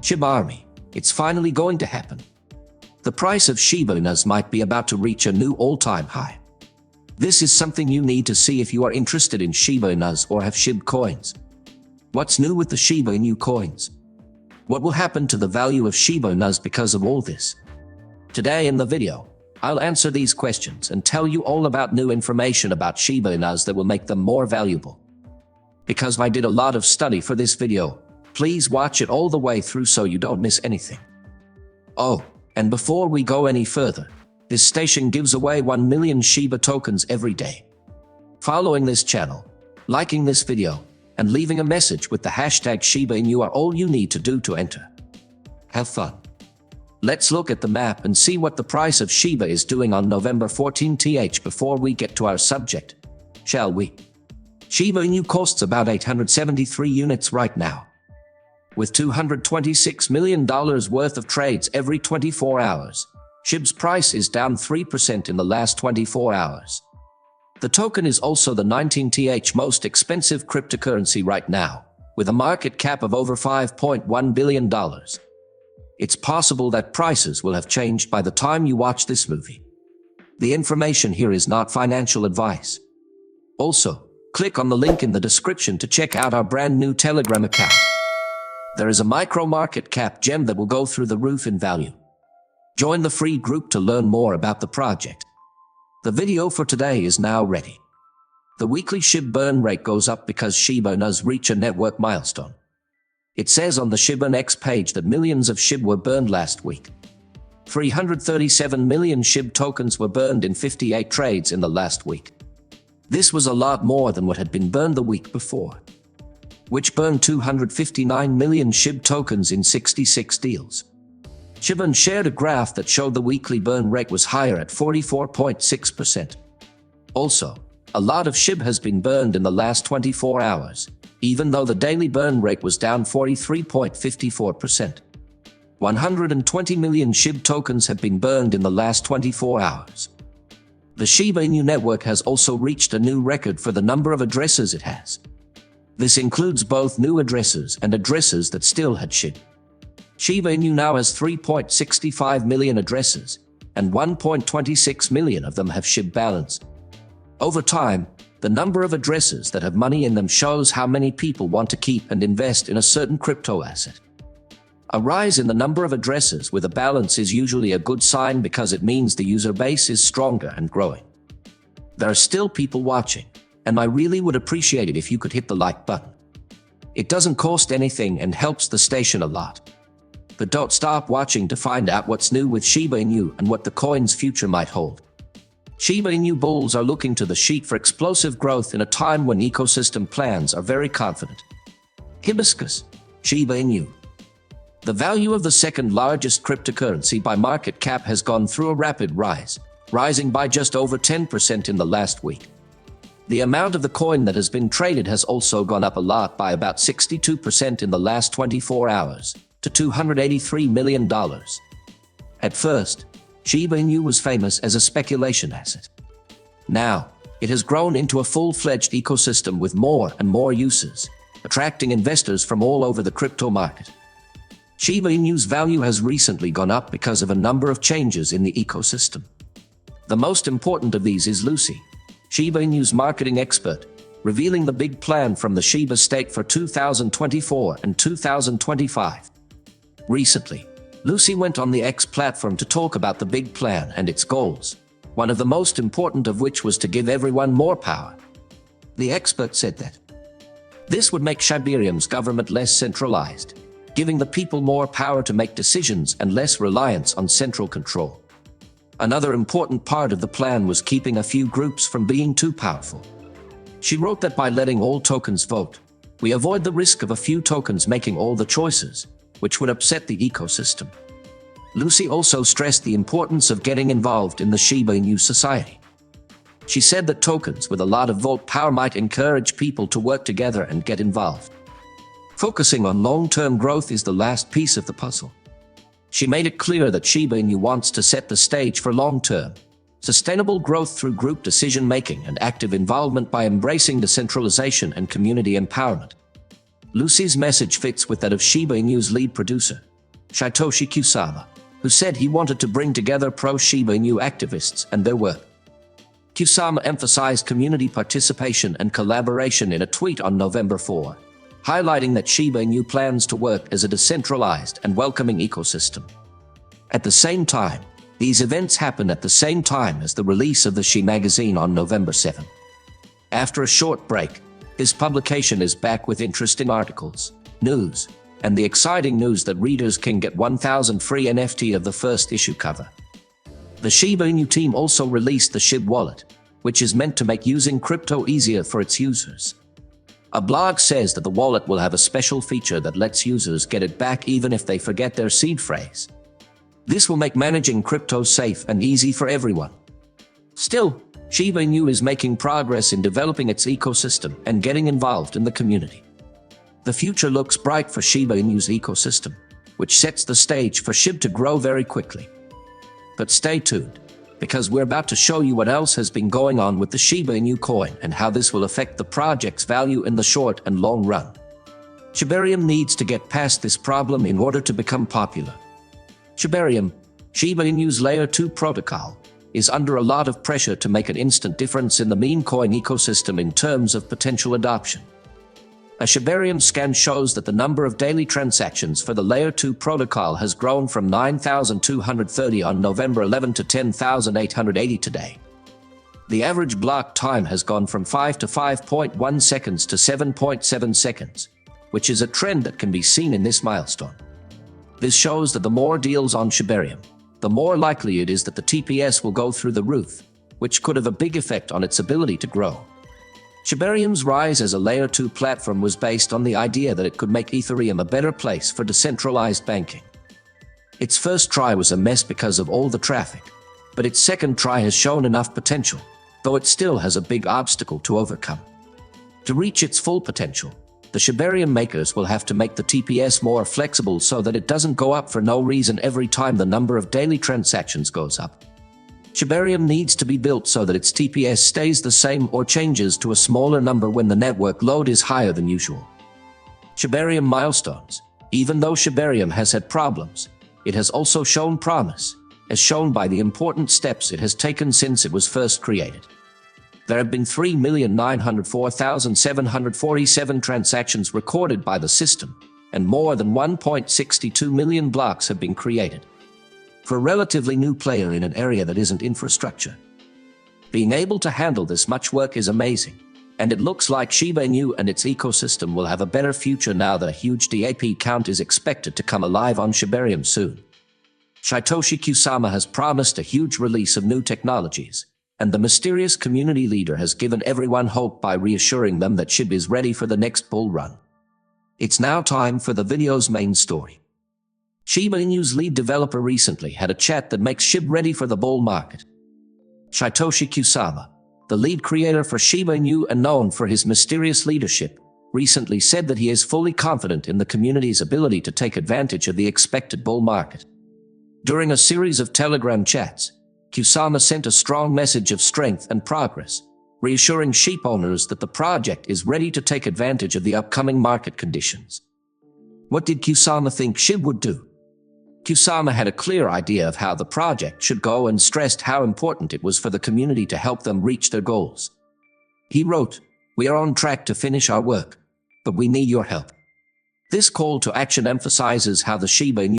Shiba Army, it's finally going to happen. The price of Shiba Inus might be about to reach a new all-time high. This is something you need to see if you are interested in Shiba Inus or have Shib coins. What's new with the Shiba Inu coins? What will happen to the value of Shiba Inus because of all this? Today in the video, I'll answer these questions and tell you all about new information about Shiba Inus that will make them more valuable. Because I did a lot of study for this video, please watch it all the way through so you don't miss anything. Oh, and before we go any further, this station gives away 1 million Shiba tokens every day. Following this channel, liking this video, and leaving a message with the hashtag Shiba Inu are all you need to do to enter. Have fun. Let's look at the map and see what the price of Shiba is doing on November 14th before we get to our subject, shall we? Shiba Inu costs about 873 units right now. With $226 million worth of trades every 24 hours, Shib's price is down 3% in the last 24 hours. The token is also the 19th most expensive cryptocurrency right now, with a market cap of over $5.1 billion. It's possible that prices will have changed by the time you watch this movie. The information here is not financial advice. Also, click on the link in the description to check out our brand new Telegram account. There is a micro market cap gem that will go through the roof in value. Join the free group to learn more about the project. The video for today is now ready. The weekly Shib burn rate goes up because Shiba Inus reach a network milestone. It says on the ShibNX page that millions of Shib were burned last week. 337 million Shib tokens were burned in 58 trades in the last week. This was a lot more than what had been burned the week before, which burned 259 million Shib tokens in 66 deals. Shiban shared a graph that showed the weekly burn rate was higher at 44.6%. Also, a lot of Shib has been burned in the last 24 hours, even though the daily burn rate was down 43.54%. 120 million Shib tokens have been burned in the last 24 hours. The Shiba Inu network has also reached a new record for the number of addresses it has. This includes both new addresses and addresses that still had Shib. Shiba Inu now has 3.65 million addresses, and 1.26 million of them have Shib balance. Over time, the number of addresses that have money in them shows how many people want to keep and invest in a certain crypto asset. A rise in the number of addresses with a balance is usually a good sign because it means the user base is stronger and growing. There are still people watching, and I really would appreciate it if you could hit the like button. It doesn't cost anything and helps the station a lot. But don't stop watching to find out what's new with Shiba Inu and what the coin's future might hold. Shiba Inu bulls are looking to the sheet for explosive growth in a time when ecosystem plans are very confident. Hibiscus, Shiba Inu. The value of the second largest cryptocurrency by market cap has gone through a rapid rise, rising by just over 10% in the last week. The amount of the coin that has been traded has also gone up a lot by about 62% in the last 24 hours. To $283 million. At first, Shiba Inu was famous as a speculation asset. Now, it has grown into a full-fledged ecosystem with more and more uses, attracting investors from all over the crypto market. Shiba Inu's value has recently gone up because of a number of changes in the ecosystem. The most important of these is Lucy, Shiba Inu's marketing expert, revealing the big plan from the Shiba state for 2024 and 2025. Recently, Lucy went on the X platform to talk about the big plan and its goals, one of the most important of which was to give everyone more power. The expert said that this would make Shibarium's government less centralized, giving the people more power to make decisions and less reliance on central control. Another important part of the plan was keeping a few groups from being too powerful. She wrote that by letting all tokens vote, we avoid the risk of a few tokens making all the choices, which would upset the ecosystem. Lucy also stressed the importance of getting involved in the Shiba Inu society. She said that tokens with a lot of vote power might encourage people to work together and get involved. Focusing on long-term growth is the last piece of the puzzle. She made it clear that Shiba Inu wants to set the stage for long-term, sustainable growth through group decision-making and active involvement by embracing decentralization and community empowerment. Lucy's message fits with that of Shiba Inu's lead producer, Satoshi Kusama, who said he wanted to bring together pro-Shiba Inu activists and their work. Kusama emphasized community participation and collaboration in a tweet on November 4, highlighting that Shiba Inu plans to work as a decentralized and welcoming ecosystem. At the same time, these events happen at the same time as the release of the Shib magazine on November 7. After a short break, this publication is back with interesting articles, news, and the exciting news that readers can get 1,000 free NFT of the first issue cover. The Shiba Inu team also released the Shib wallet, which is meant to make using crypto easier for its users. A blog says that the wallet will have a special feature that lets users get it back even if they forget their seed phrase. This will make managing crypto safe and easy for everyone. Still, Shiba Inu is making progress in developing its ecosystem and getting involved in the community. The future looks bright for Shiba Inu's ecosystem, which sets the stage for Shib to grow very quickly. But stay tuned, because we're about to show you what else has been going on with the Shiba Inu coin and how this will affect the project's value in the short and long run. Shibarium needs to get past this problem in order to become popular. Shibarium, Shiba Inu's Layer 2 protocol, is under a lot of pressure to make an instant difference in the meme coin ecosystem in terms of potential adoption. A Shibarium scan shows that the number of daily transactions for the Layer 2 protocol has grown from 9,230 on November 11 to 10,880 today. The average block time has gone from 5 to 5.1 seconds to 7.7 seconds, which is a trend that can be seen in this milestone. This shows that the more deals on Shibarium, the more likely it is that the TPS will go through the roof, which could have a big effect on its ability to grow. Shibarium's rise as a Layer 2 platform was based on the idea that it could make Ethereum a better place for decentralized banking. Its first try was a mess because of all the traffic, but its second try has shown enough potential, though it still has a big obstacle to overcome. To reach its full potential, the Shibarium makers will have to make the TPS more flexible so that it doesn't go up for no reason every time the number of daily transactions goes up. Shibarium needs to be built so that its TPS stays the same or changes to a smaller number when the network load is higher than usual. Shibarium milestones. Even though Shibarium has had problems, it has also shown promise, as shown by the important steps it has taken since it was first created. There have been 3,904,747 transactions recorded by the system, and more than 1.62 million blocks have been created. For a relatively new player in an area that isn't infrastructure, being able to handle this much work is amazing, and it looks like Shiba Inu and its ecosystem will have a better future now that a huge DAP count is expected to come alive on Shibarium soon. Satoshi Kusama has promised a huge release of new technologies, and the mysterious community leader has given everyone hope by reassuring them that Shib is ready for the next bull run. It's now time for the video's main story. Shiba Inu's lead developer recently had a chat that makes Shib ready for the bull market. Satoshi Kusama, the lead creator for Shiba Inu and known for his mysterious leadership, recently said that he is fully confident in the community's ability to take advantage of the expected bull market. During a series of Telegram chats, Kusama sent a strong message of strength and progress, reassuring sheep owners that the project is ready to take advantage of the upcoming market conditions. What did Kusama think Shib would do? Kusama had a clear idea of how the project should go and stressed how important it was for the community to help them reach their goals. He wrote, "We are on track to finish our work, but we need your help." This call to action emphasizes how the Shiba Inu